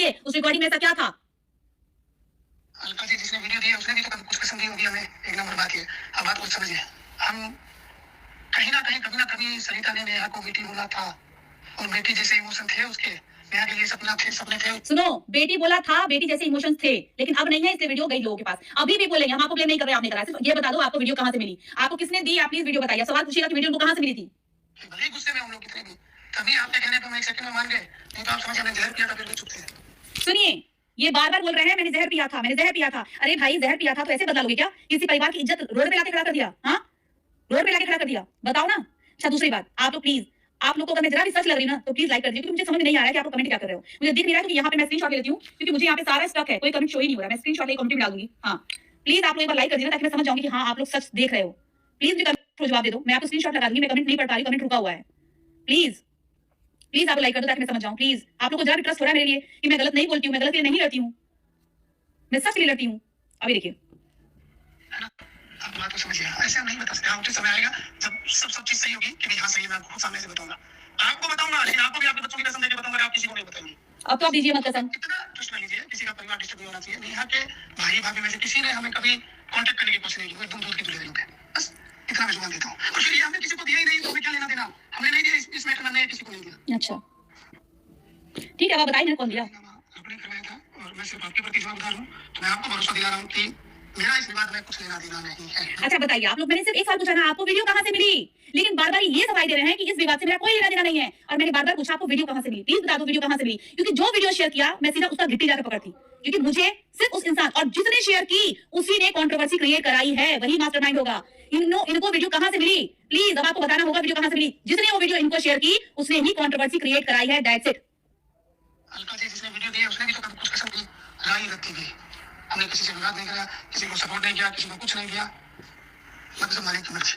बताइए उस रिकॉर्डिंग में ऐसा क्या था? अलका जी जिसने वीडियो दी है उसने भी तो कभी कुछ कसम दी होगी हमें। एक नंबर बात ये, अब बात को समझिए, हम कहीं ना कहीं कभी ना कभी सरिता ने नेहा को बेटी बोला था और बेटी जैसे इमोशन थे उसके, नेहा के लिए सपने थे। सुनो, बेटी बोला था, बेटी जैसे इमोशंस थे, लेकिन अब नहीं है, इसलिए वीडियो गई लोगों के पास। अभी भी बोलेंगे, हम आपको ब्लेम नहीं कर रहे, आपने करा। सिर्फ ये बता दो आपको वीडियो कहां से मिली, आपको किसने दी, आप प्लीज वीडियो बताइए। सवाल पूछिएगा कि वीडियो उनको कहां से मिली थी। भले गुस्से में हम लोग कितने भी, तभी आपके कहने पर मैं एक सेकंड में मान गए, नहीं तो आप समझ मैंने जहर पिया था फिर भी चुप थे। सुनिए, ये बार-बार बोल रहे हैं मैंने जहर पिया था, मैंने जहर पिया था। अरे भाई जहर पिया था तो ऐसे बदला लोगे क्या? किसी परिवार की इज्जत रोड पे लाके खड़ा कर दिया? हां, रोड पे लाके खड़ा कर दिया, बताओ ना। अच्छा दूसरी बात, आप लोग प्लीज, आप लोग को अगर मैं जरा भी सच लग रही ना तो प्लीज लाइक कर दीजिए, क्योंकि मुझे समझ में नहीं आ रहा है कि आप लोग कमेंट क्या कर रहे हो। मुझे दिख नहीं रहा है, क्योंकि यहाँ पे मैं स्क्रीनशॉट ले लेती हूँ, क्योंकि मुझे यहाँ पे सारा स्टक है, कोई कमेंट शो ही नहीं हो रहा है। मैं स्क्रीनशॉट लेके कमेंट में डाल दूंगी। हाँ प्लीज आप लोग एक बार लाइक कर दीजिए, ताकि मैं समझ जाऊंगी कि हाँ आप लोग सच देख रहे हो। प्लीज मुझे कमेंट को जवाब दे दो, मैं आपको स्क्रीनशॉट लगा दूंगी, मैं कमेंट नहीं पढ़ पा रही, कमेंट रुका हुआ है। प्लीज प्लीज आप लाइक कर दो ताकि मैं समझ जाऊं। प्लीज आप लोग को जरा भी ट्रस्ट हो रहा है मेरे लिए कि मैं गलत नहीं बोलती हूँ, मैं गलत के लिए नहीं लड़ती हूँ, मैं सच के लिए लड़ती हूँ। अभी देखिए, आप बात को समझिए, ऐसे हम नहीं बता सकते। हाँ उचित समय आएगा जब सब चीज सही होगी कि हाँ सही, मैं आपको सामने से बताऊंगा, आपको बताऊंगा, लेकिन आपको भी आपके बच्चों की कसम देके बताऊंगा, आप किसी को नहीं बताएंगे। अब तो आप दीजिए मत कसम। इतना ट्रस्ट कर लीजिए, किसी का परिवार डिस्टर्ब नहीं होना चाहिए। नेहा के भाई भाभी में से किसी ने हमें कभी कांटेक्ट करने की कोशिश नहीं की, वो एकदम दूर की दूर लोग हैं। बस इतना मैं जुबान देता हूँ, और फिर ये हमने किसी को दिया ही नहीं, तो हमें क्या लेना देना, हमने नहीं दिया, इस मैटर में हमने किसी को नहीं दिया। अच्छा ठीक है, अब बताइए मैंने कौन दिया। आपने करवाया था, और मैं सिर्फ आपके प्रति जवाबदार हूँ, तो मैं आपको भरोसा दिला रहा हूँ कि मेरा इस विवाद में कुछ लेना देना नहीं है। अच्छा बताइए, आप लोग, मैंने सिर्फ एक सवाल पूछा ना, आपको वीडियो कहां से मिली, लेकिन बार बार ये सवाल दे रहे हैं कि इस विवाद से मेरा कोई लेना देना नहीं है। और मैंने बार बार पूछा आपको वीडियो कहां से मिली, प्लीज बता दो वीडियो कहां से मिली, क्योंकि जो वीडियो शेयर किया मैं सीधा उसका गिट्टी जाकर पकड़ती, क्योंकि मुझे सिर्फ उस इंसान, और जिसने शेयर की उसी ने कंट्रोवर्सी क्रिएट कराई है, वही मास्टरमाइंड होगा। इनको वीडियो कहां से मिली, प्लीज अब आपको बताना होगा वीडियो कहां से मिली। जिसने वो वीडियो इनको शेयर की उसने ही कंट्रोवर्सी क्रिएट कराई है, दैट्स इट। अलका जी जिसने वीडियो दी है उसने भी तो कभी कुछ कसम की, राई रखी थी। हमने किसी से विवाद नहीं किया, किसी को सपोर्ट नहीं किया, किसी को कुछ नहीं किया, मतलब मालिक की मर्जी।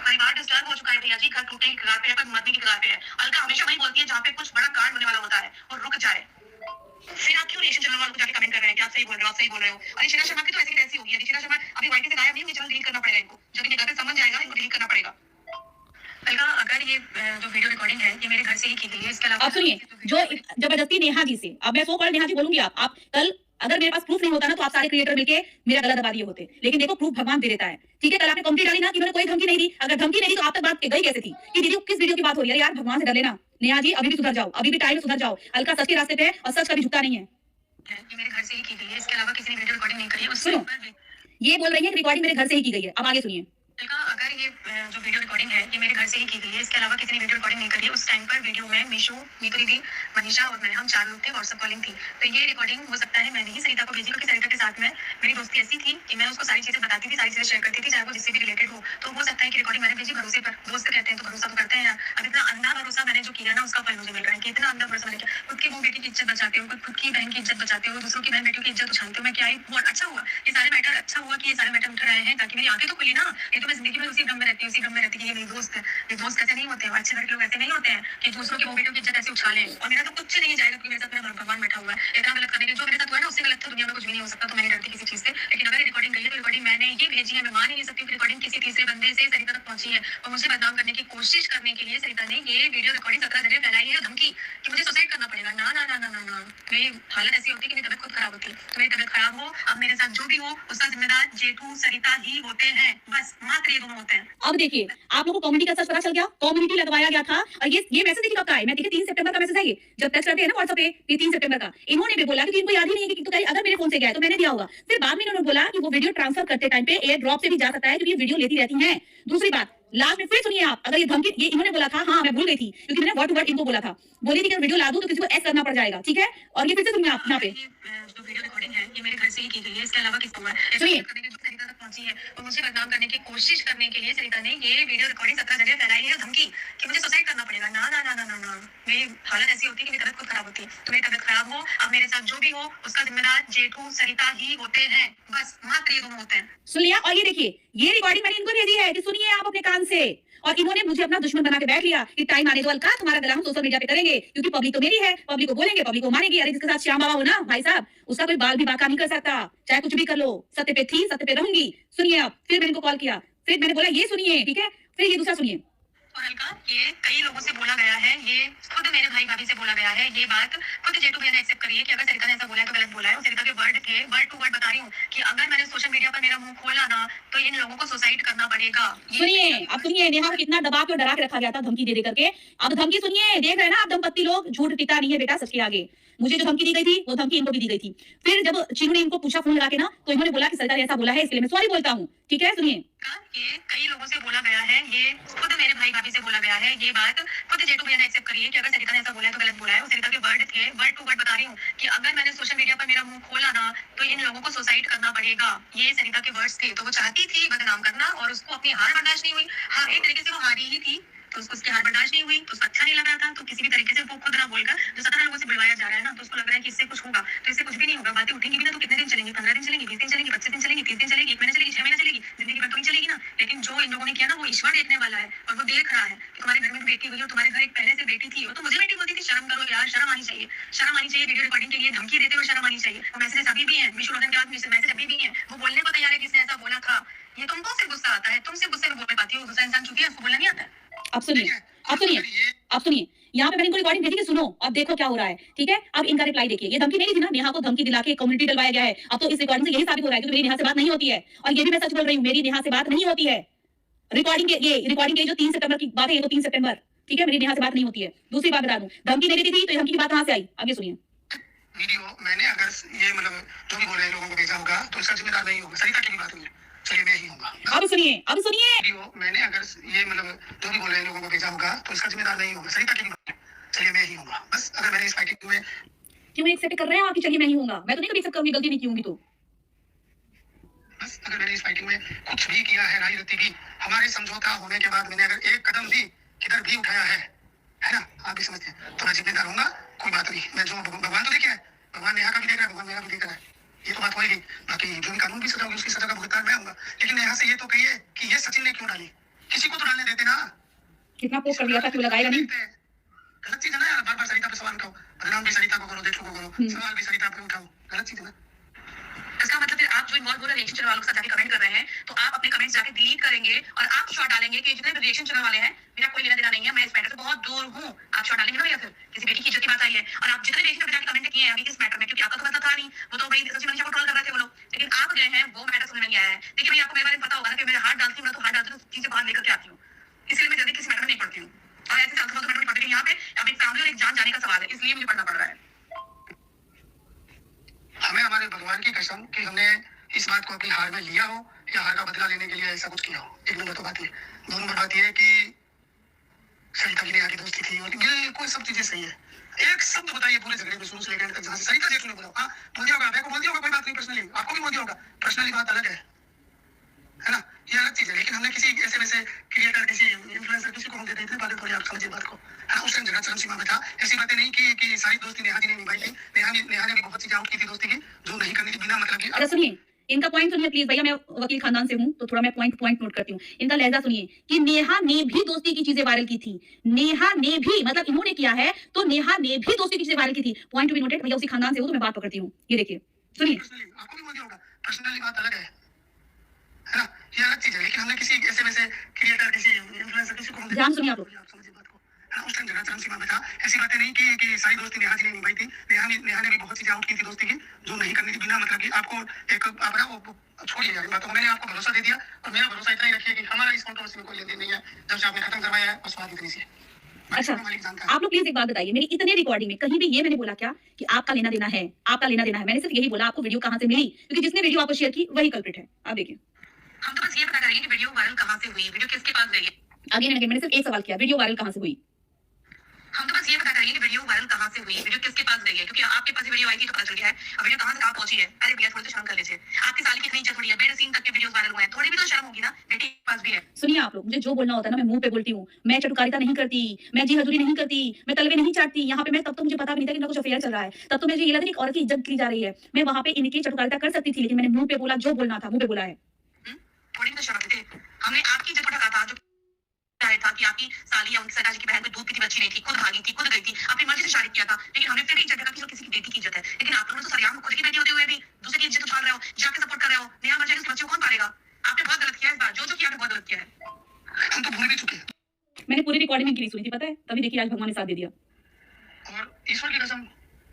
परिवार डिस्टर्ब हो चुका है भैया जी, घर टूटने की कगार पे है, मरने की कगार पे है। अलका हमेशा वही बोलती है जहाँ पे कुछ बड़ा कांड होने वाला होता है और रुक जाए, फिर आप क्यों रिलेशन चैनल वालों को जाके कमेंट कर रहे हैं कि आप सही बोल रहे हो, आप सही बोल रहे हो। अरे शीला शर्मा की तो ऐसी कैसी होगी, शीला शर्मा अभी वाईटी से गायब नहीं हुई, चैनल डिलीट करना पड़ेगा इनको, जब इन्हें घर पे समझ जाएगा इनको डिलीट करना पड़ेगा। अलका अगर ये जो वीडियो रिकॉर्डिंग है ये मेरे घर से ही की गई है, इसके अलावा आप सुनिए, जो जबरदस्ती नेहा जी से, अब मैं सो कॉल्ड नेहा जी बोलूंगी, आप कल अगर मेरे पास प्रूफ नहीं होता ना तो आप सारे क्रिएटर मिलके मेरा गला दबा दिए होते, लेकिन देखो प्रूफ भगवान दे देता है। ठीक है, कल आपने कमेंट डाली ना कि मैंने कोई धमकी नहीं दी, अगर धमकी नहीं दी तो आप तक बात गई कैसे थी कि दीदी किस वीडियो की बात हो रही है। यार भगवान से डर लेना, नेहा जी अभी भी सुधर जाओ, अभी भी टाइम सुधर जाओ। अलका सच के रास्ते पे है और सच कभी झुकता नहीं है। ये मेरे घर से ही की गई है, इसके अलावा किसी ने वीडियो रिकॉर्डिंग नहीं करी है। सुनो, ये बोल रही है कि रिकॉर्डिंग मेरे घर से ही की गई है, अब आगे सुनिए। अगर ये जो वीडियो रिकॉर्डिंग है ये मेरे घर से ही की गई है, इसके अलावा किसी ने वीडियो रिकॉर्डिंग नहीं करी है। उस टाइम पर वीडियो में मीशू, नीतू दीदी, मनीषा और मैं, हम 4 लोग थे, व्हाट्सएप कॉलिंग थी। तो ये रिकॉर्डिंग हो सकता है मैंने ही सरिता को भेजी, क्योंकि सरिता के साथ में मेरी दोस्ती ऐसी थी कि मैं उसको सारी चीजें बताती थी, सारी चीजें शेयर करती थी, चाहे वो जिससे भी रिलेटेड हो। तो हो सकता है कि रिकॉर्डिंग मैंने भेजी भरोसे पर, दोस्त कहते हैं तो भरोसा तो करते हैं यार। अब इतना अंधा भरोसा मैंने जो किया ना उसका फल मुझे मिल रहा है कि इतना अंधा भरोसा मैंने किया। खुद की वो बेटी की इज्जत बचाते हो, खुद की बहन की इज्जत बचाते हो, दूसरों की बहन बेटियों की इज्जत उछालते हो। मैं क्या ही बहुत अच्छा हुआ, ये सारे मैटर अच्छा हुआ कि ये सारे मैटर उठ रहे हैं, ताकि मेरी आंखें तो खुली ना। ये तो मैं जिंदगी में उसी भ्रम में रहती हूँ, उसी भ्रम में रहती है कि ये मेरी दोस्त है। ये दोस्त ऐसे नहीं होते हैं, अच्छे लड़के लोग ऐसे नहीं होते हैं कि दूसरों की वो बेटियों की इज्जत ऐसे उछालें। और मेरा तो कुछ नहीं जाएगा, क्योंकि मेरे साथ मेरा भगवान बैठा हुआ है। इतना गलत करने के जो मेरे साथ हुआ है ना उससे गलत तो दुनिया में कुछ भी नहीं हो सकता, तो मैं नहीं डरती किसी चीज से। लेकिन अगर रिकॉर्डिंग गई है तो रिकॉर्डिंग मैंने ही भेजी है, मैं मान ही नहीं सकती रिकॉर्डिंग किसी तीसरे बंदे से सरिता तक पहुंची है। और मुझे बदनाम करने की कोशिश करने के लिए सरिता ने ये वीडियो रिकॉर्डिंग 17 जगह फैलाई है, धमकी कि मुझे सुसाइड करना पड़ेगा। ना ना ना ना ना ना, मेरी हालत ऐसी होती कि मेरी तबियत खुद खराब होती। तो मेरी तबियत खराब हो, अब मेरे साथ जो भी हो उसका जिम्मेदार जेठू सरिता ही होते हैं, बस मात्र ये दोनों होते हैं। अब देखिए, आप लोगों को कम्युनिटी का सच पता चल गया, कम्युनिटी लगवाया गया था। और ये मैसेज देखिए कब का है, मैं देखिए 3 सितंबर का मैसेज है। ये जब टेक्स्ट करते हैं ना व्हाट्सएप पे, ये 3 सितंबर का। इन्होंने भी बोला, क्योंकि इनको याद ही नहीं है कि तो अगर मेरे फोन से गया है तो मैंने दिया होगा। फिर बाद में इन्होंने बोला कि वो वीडियो ट्रांसफर करते टाइम पे एयर ड्रॉप से भी जा सकता है, क्योंकि ये वीडियो लेती रहती हैं। दूसरी बात, लास्ट में फिर सुनिए आप, अगर ये धमकी, ये इन्होंने बोला था, हाँ मैं भूल गई थी, क्योंकि मैंने वर्ड टू वर्ड इनको बोला था, बोली थी कि वीडियो ला दूं तो किसी को एस करना पड़ जाएगा। ठीक है, और ये फिर से सुनिए आप यहाँ पे, जो वीडियो रिकॉर्डिंग है ये मेरे घर से ही की गई है, इसके अलावा किसको है सुनिए। सरिता तक पहुंची है और मुझे बदनाम करने की कोशिश करने के लिए सरिता ने ये वीडियो रिकॉर्डिंग 17 जगह फैलाई है, धमकी कि मुझे सुसाइड करना पड़ेगा। ना ना ना ना ना ना, मेरी हालत ऐसी होती कि मेरी तबियत खुद खराब होती। तो मेरी तबियत खराब हो, अब मेरे साथ जो भी हो उसका जिम्मेदार जेठू सरिता ही होते हैं, बस मात्र ये दोनों होते हैं। सुन लिया। और ये देखिए, ये रिकॉर्डिंग मैंने इनको भेजी है कि सुनिए आप अपने कान से। और इन्होंने मुझे अपना दुश्मन बना के बैठ लिया कि टाइम आने दो अलका, तुम्हारा गला हम सोशल मीडिया पे करेंगे, क्योंकि पब्लिक तो मेरी है, पब्लिक को बोलेंगे, पब्लिक को मानेगी। अरे जिसके साथ श्याम बाबा हो ना भाई साहब, उसका कोई बाल भी बाका नहीं कर सकता, चाहे कुछ भी कर लो। सत्य पे थी, सत्य पे रहूंगी। सुनिए आप, फिर मैंने इनको कॉल किया, फिर मैंने बोला ये सुनिए, ठीक है, फिर ये दूसरा सुनिए। और हल्का ये कई लोगों से बोला गया है, ये खुद मेरे भाई भाभी से बोला गया है, ये बात खुद जेटू भैया ने एक्सेप्ट करी है कि अगर सरिता ने ऐसा बोला है तो गलत बोला है। और सरिता के वर्ड थे, वर्ड टू वर्ड बता रही हूँ कि अगर मैंने सोशल मीडिया पर मेरा मुंह खोला ना तो इन लोगों को सुसाइड करना पड़ेगा। सुनिए, अब सुनिए, नेहा को कितना दबा के और डरा के रखा गया था धमकी दे दे करके। अब धमकी सुनिए, देख रहे हैं ना आप दंपत्ति लोग, झूठ टिकता नहीं है बेटा सच के आगे। मुझे जो धमकी दी गई थी वो धमकी इनको भी दी गई थी। फिर जब चीनू ने इनको पूछा फोन लगा के ना, तो इन्होंने बोला कि सरिता ने ऐसा बोला है, इसलिए मैं सॉरी बोलता हूँ। ठीक है, सुनिए। ये कई लोगों से बोला गया है, ये खुद मेरे भाई भाभी से बोला गया है, ये बात खुद जेटू भैया ने एक्सेप्ट करी है कि अगर सरिता ने ऐसा बोला है तो गलत बोला है। और सरिता के वर्ड थे, वर्ड टू वर्ड बता रही हूँ कि अगर मैंने सोशल मीडिया पर मेरा मुंह खोला ना तो इन लोगों को सुसाइड करना पड़ेगा। ये सरिता के वर्ड्स थे। तो वो चाहती थी बदनाम करना और उसको अपनी हार बर्दाश्त नहीं हुई। हाँ, एक तरीके से वो हारी ही थी, तो उसको उसकी हार बर्दाश्त नहीं हुई, तो उसको अच्छा नहीं लग रहा था। तो किसी भी तरीके से वो खुद ना बोलकर जो 17 लोगों से बुलवाया जा रहा है ना, तो उसको लग रहा है कि इससे कुछ होगा। तो इससे कुछ भी नहीं होगा। बातें उठेंगी भी ना तो कितने दिन चलेंगी? 15 दिन चलेंगी, 20 दिन चलेंगी, 25 दिन चलेंगी, 30 दिन चलेगी, 1 महीना चलेगी, 6 महीना चलेगी, जिंदगी भर तो नहीं चलेगी ना। लेकिन जो इन लोगों ने किया ना वो ईश्वर देखने वाला है और वो देख रहा है कि तुम्हारे घर में भी बेटी हुई है और तुम्हारे घर एक पहले से बेटी थी। वो तो मुझे बेटी बोलती थी, शर्म करो यार, शर्म आनी चाहिए, शर्म आनी चाहिए। वीडियो रिकॉर्डिंग के लिए धमकी देते हुए शर्म आनी चाहिए। वो मैसेज अभी भी है, विशु रोशन के बाद मैसेज अभी भी है। वो बोलने को तैयार है कि इसने ऐसा बोला था। ये तुमको सिर्फ गुस्सा आता है, तुम सिर्फ गुस्से में बोल पाती हो। गुस्सा इंसान चुकी है, उसको बोलना नहीं आता है। अब सुनिए, अब सुनिए, अब सुनिए। यहाँ पे मैंने इनको रिकॉर्डिंग भेजी कि सुनो अब देखो क्या हो रहा है। ठीक है, अब इनका रिप्लाई देखिए। ये धमकी नहीं थी ना, नेहा को धमकी दिला के कम्युनिटी डलवाया गया है। अब तो इस रिकॉर्डिंग से यही साबित हो रहा है कि मेरी नेहा से बात नहीं होती है। और ये भी मैं सच बोल रही हूँ, मेरी नेहा से बात नहीं होती है। रिकॉर्डिंग के ये रिकॉर्डिंग के जो 3 सितंबर की बात है, ये तो 3 सितंबर। ठीक है, मेरी नेहा से बात नहीं होती है। दूसरी बात बता दूं, धमकी नहीं देती थी तो ये धमकी की बात कहां से आई? आगे सुनिए। वीडियो मैंने अगर ये मतलब जो भी बोले लोगों को भेजा होगा तो इसका जिम्मेदार नहीं होगा। सरिता की भी बात हुई है, चलिए मैं ही होऊंगा। अब सुनिए, अब सुनिए। वीडियो मैंने अगर ये मतलब जो भी बोले लोगों को भेजा होगा तो इसका जिम्मेदार नहीं होगा। सरिता की भी बात है, चलिए मैं ही होऊंगा। बस अगर मैंने इस फाइटिंग में क्यों एक्सेप्ट कर रहे हैं आप कि चलिए मैं ही होऊंगा? मैं तो नहीं कभी एक्सेप्ट करूंगी, गलती नहीं की होंगी तो। बस अगर मैंने इस फाइटिंग में कुछ भी किया है, राई रत्ती भी, हमारे समझौता होने के बाद मैंने अगर एक कदम भी किधर भी उठाया है ना, आप भी समझते हैं, तो मैं जिम्मेदार होऊंगा। कोई बात नहीं, मैं जो भगवान तो देखे है, भगवान नेहा का भी देख रहा है, भगवान मेरा भी देख रहा है। ये तो बात होगी। बाकी जो भी कानून की सजा होगी उसकी सजा का भुगतान मैं होऊंगा। लेकिन नेहा से ये तो कहिए कि ये सचिन ने क्यों डाली, किसी को तो डालने देते ना। कितना पोस्ट कर दिया था, क्यों लगाएगा नहीं? गलत चीज है ना यार, बार बार सरिता पे सवाल उठाओ, बदनाम भी सरिता को करो, देखो को करो, सवाल भी सरिता पे उठाओ, गलत चीज है ना। इसका मतलब फिर आप जो इन्वॉल्व हो रहे रिएक्शन चैनल वालों के साथ जाके कमेंट कर रहे हैं, तो आप अपने कमेंट्स जाके डिलीट करेंगे और आप शॉट डालेंगे कि जितने भी रिएक्शन चैनल वाले हैं मेरा कोई लेना देना नहीं है, मैं इस मैटर से बहुत दूर हूँ। आप शॉट डालेंगे ना भैया? फिर किसी बेटी की इज्जत की बात आई है और आप जितने रिएक्शन पे जाके कमेंट किए हैं अभी इस मैटर में, क्योंकि आपका तो पता था नहीं, वो तो भाई सच्ची मनीषा को ट्रोल कर रहे थे वो लोग, लेकिन आप गए हैं वो मैटर सुनने नहीं आया है। देखिए भैया, आपको मेरे बारे में पता होगा ना कि मेरे हाथ डालती हूँ ना तो हाथ डालती हूँ चीजें बाहर लेकर के आती हूँ, इसलिए मैं जल्दी किसी मैटर में नहीं पढ़ती हूँ। और ऐसे फालतू मैटर नहीं पढ़ती, लेकिन यहाँ पे अब एक फैमिली और एक जान जाने का सवाल है, इसलिए मुझे पढ़ना पड़ रहा है। हमें हमारे भगवान की कसम कि हमने इस बात को अपनी हार में लिया हो या हार का बदला लेने के लिए ऐसा कुछ किया हो। एक नंबर तो बात ये। 2 नंबर बात ये है कि सरिता की नेहा की दोस्ती थी और ये कोई सब चीजें सही है। एक शब्द बताइए पूरे झगड़े में शुरू से लेकर तक जहां से सरिता जेठ ने बोला, हाँ बोल दिया होगा, आपको बोल दिया होगा, कोई बात नहीं, पर्सनली आपको भी बोल दिया होगा, पर्सनली बात अलग है ना, ये अलग चीज है। लेकिन हमने किसी ऐसे वैसे क्रिएटर, किसी इन्फ्लुएंसर, किसी को हम दे देते बातें, थोड़ी आप समझिए बात को, है ना। उस टाइम झगड़ा चरम सीमा में था। ऐसी बातें नहीं कि सारी दोस्ती नेहा जी ने निभाई थी। नेहा ने भी बहुत चीजें आउट की थी दोस्ती की, जो नहीं करनी थी बिना मतलब की। अरे सुनिए, इनका पॉइंट सुनिए प्लीज भैया, मैं वकील खानदान से हूँ तो थोड़ा मैं पॉइंट नोट करती हूँ। इनका लहजा सुनिए कि नेहा ने भी दोस्ती की चीजें वायरल की थी। नेहा ने भी, मतलब इन्होंने किया है तो नेहा ने भी दोस्ती की चीजें वायरल की थी। Point to be noted. भैया उसी खानदान से हूँ तो मैं बात पकड़ती हूँ। ये देखिए, सुनिए। आपको भी बोल दिया होगा, पर्सनली बात अलग है ना, ये अलग चीज है। लेकिन हमने किसी ऐसे वैसे क्रिएटर, किसी इन्फ्लुएंसर, किसी को हम ध्यान सुनिए आप लोग। समझिए बात को, है ना। उस टाइम झगड़ा चरम सीमा में था। ऐसी बातें नहीं कि सारी दोस्ती नेहा जी ने निभाई थी। नेहा ने भी बहुत चीजें आउट की थी दोस्ती की, जो नहीं करनी थी बिना मतलब की। आपको एक आप ना वो छोड़िए यार बातों को, मैंने आपको भरोसा दे दिया और मेरा भरोसा इतना ही रखिए कि हमारा इस कंट्रोवर्सी में कोई लेन देन नहीं है। जब से आपने खत्म करवाया है बस बात इतनी सी है। अच्छा, आप लोग प्लीज एक बात बताइए, मेरी इतने रिकॉर्डिंग में कहीं भी ये मैंने बोला क्या कि आपका लेना देना है, आपका लेना देना है? मैंने सिर्फ यही बोला आपको वीडियो कहां से मिली, क्योंकि जिसने वीडियो आपको शेयर की वही कल्प्रिट है। आप देखिए, हम तो बस ये पता करेंगे कि वीडियो वायरल कहाँ से हुई, वीडियो किसके पास गई है। अगेन मैंने सिर्फ एक सवाल किया, वीडियो वायरल कहां से हुई? हम तो बस ये पता करेंगे कि वीडियो वायरल कहाँ से हुई, वीडियो किसके पास गई है, क्योंकि आपके पास वीडियो आई थी तो पता चल गया है। अब वीडियो कहाँ से कहाँ पहुंची है? अरे भैया थोड़ी तो शर्म कर लीजिए, आपकी साल की इतनी इज्जत थोड़ी है, बेड सीन तक के वीडियोस वायरल हुए हैं, थोड़ी भी तो शर्म होगी ना, बेटी के पास भी है। सुनिए आप लोग, मुझे जो बोलना होता है ना मैं मुंह पे बोलती हूँ। मैं चटुकारिता नहीं करती, मैं जी हजूरी नहीं करती, मैं तलवे नहीं चाटती। यहाँ पे मैं तब तो मुझे पता भी नहीं था कि इनका कुछ अफेयर चल रहा है, तब तो मुझे ये लगा था कि एक औरत की इज्जत की जा रही है। मैं वहां पे इनकी चटुकारिता कर सकती थी, लेकिन मैंने मुंह पे बोला, जो बोलना था मुंह पे बोला है। थोड़ी भी तो शर्म थे। हमने आपकी इज्जत उठाया था, जो था कि आपकी साली या उनकी सरदार जी की बहन कोई दूध पीती बच्ची नहीं थी, खुद भागी थी, खुद गई थी, अपनी मर्जी से शादी किया था, लेकिन हमने फिर भी इज्जत देखा कि किसी की बेटी की इज्जत है। लेकिन आप लोगों ने तो सरियाम खुद की बेटी होते हुए भी दूसरे की इज्जत उछाल रहे हो, जाके सपोर्ट कर रहे हो। नेहा मर जाएगी, उस बच्चे को कौन पालेगा? आपने बहुत गलत किया इस बार, जो किया आपने बहुत गलत किया है। हम तो भूल भी चुके हैं। मैंने रिकॉर्डिंग इनकी नहीं सुनी थी, पता है? तभी देखिए आज भगवान ने साथ दे दिया। और ईश्वर की कसम,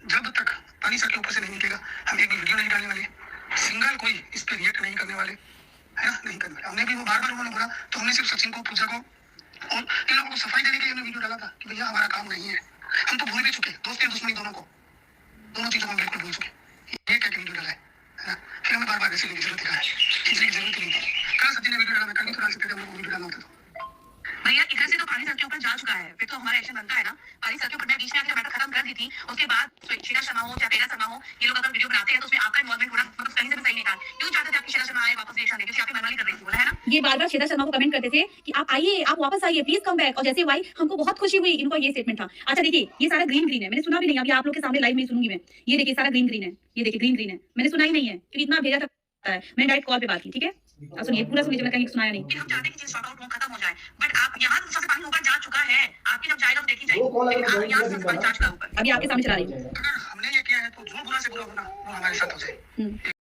जब तक पानी सर के ऊपर से नहीं निकलेगा, हम एक भी वीडियो नहीं डालने वाले, सिंगल कोई इस पे रिएक्ट नहीं करने वाले, है ना? नहीं करने वाले। हमने भी वो बार-बार उन्होंने बोला, तो हमने सिर्फ सचिन को, पूजा को और इन लोगों को सफाई देने के लिए हमने वीडियो डाला था कि भैया हमारा काम नहीं है। हम तो भूल भी चुके, दोस्ती और दुश्मनी दोनों को, दोनों चीजों को हम बिल्कुल भूल चुके। ये क्या वीडियो डाला है ना? फिर हमें बार-बार ऐसे की जरूरत है, खींचने की जरूरत नहीं थी। कल सचिन ने वीडियो डाला, मैं कल भी तो डाल सकते थे, हम लोग को वीडियो डालना होता तो। भैया इधर से तो पानी सर के ऊपर जा चुका है, फिर तो हमारा एक्शन बनता है ना। पानी सर के ऊपर मैं बीच में आके मैटर खत्म कर दी थी, उसके बाद शीला शर्मा हो या पेरा शर्मा हो, ये लोग अगर वीडियो बनाते हैं तो उसमें आपका इन्वॉल्वमेंट होना मतलब कहीं से भी सही नहीं था। क्यों चाहते थे आपकी शीला शर्मा आए वापस रिएक्शन दे, क्योंकि आपकी मनमानी कर रही थी, बोला है ना। ये बार-बार श्वेता शर्मा को कमेंट करते थे कि आप आइए, आप वापस आइए, प्लीज कम बैक, और जैसे वो आई हमको बहुत खुशी हुई, इनका ये स्टेटमेंट था। अच्छा देखिए, ये सारा ग्रीन है, मैंने सुना भी नहीं, अभी आप लोग के सामने लाइव में सुनूंगी मैं। ये देखिए सारा ग्रीन है, ये देखिए ग्रीन है, मैंने सुना ही नहीं है, क्योंकि इतना भेजा था, मैंने डायरेक्ट कॉल पे बात की, ठीक है? अब सुनिए, पूरा सुनिए, मैं कहीं सुनाया नहीं। हम चाहते हैं कि चीज सॉर्ट आउट हो, खत्म हो जाए, बट आप यहाँ से पानी ऊपर जा चुका है, आपकी जब जाएगा तो देखी जाएगी, लेकिन आप यहाँ से पानी जा चुका है ऊपर। अभी आपके सामने चला रही हूँ। अगर हमने ये किया है तो जो बुरा से बुरा होना वो हमारे साथ हो जाए।